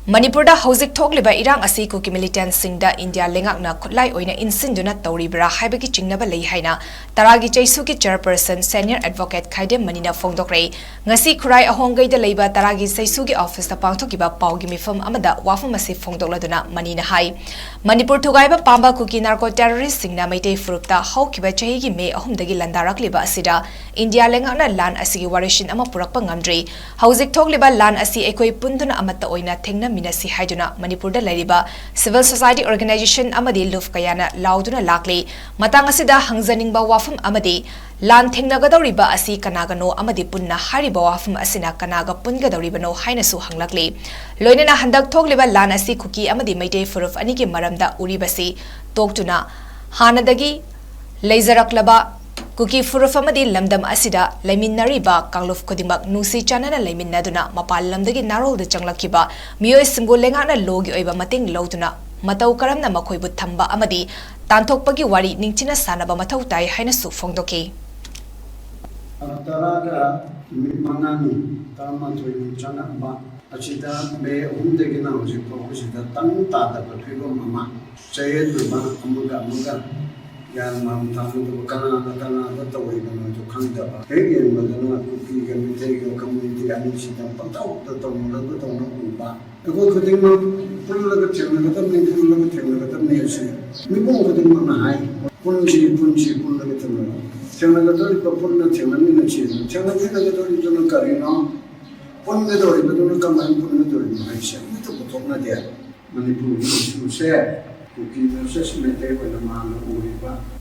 Manipurda hauzik thokliba irang asi kuki militant singda India lengakna khutlai oina insinduna tawribra haibagi chingnaba lei haina taragi chaisuki chairperson senior advocate khaidem manina phongdokre ngasi khurai ahongai da leiba taragi chaisuki office ta pangthokiba paugi mifam amada wafam asi phongdokladuna manina hai Manipur thugaiba pamba kuki narco terrorist singna maitei furupta haukiba chahigi me ahumdagi landarakliba asida India lengakna lan asigi warishin ama purakpa ngamdri hauzik thokliba lan asi ekoi punduna amata oina thengna minasi haiduna Manipur da lariba civil society organization amadi luf kayana lauduna lakli matang asida hangjaningba wafam amadi lan thengnagadawriba asi kanagano amadi punna hariba wafam asina kanaga pungadawribano hainasu hanglakli loinena handak thokliba lan asi kuki amadi maitei furuf anigi maramda uribasi toktuna hanadagi leizaraklaba Kuki furufamadi lamdam asida laiminariba kangluf kodimak nusi chanana laiminaduna mapal lamdagi narol de changlakiba miyoi simbu lengana logi oiba mating lauduna matau karamna makoibu thamba amadi tanthokpagi wari ningchina sanaba mathau tai haina su phongdoki Taraga mangani tama thoi chana ba achida be umdegi na hoji ko hojida tang ta da phigo mama chayed ba amuga yan mam tamu to kana to wai bana to khanda ba hege madana kuki ga mithe ga community ani sita patau to mo to no ba ko khuding ma pul la ga themna ga tam ni pul la ga themna ga tam ni ase mi ko khuding ma na hai punji pul la ga themna ga to pul na themna ni na chi themna ni ga to no kari no pun ga to no kam ai pun na to ni hai se mi to ko na dia Manipur su se kuki no se me te ko na ma no uri ba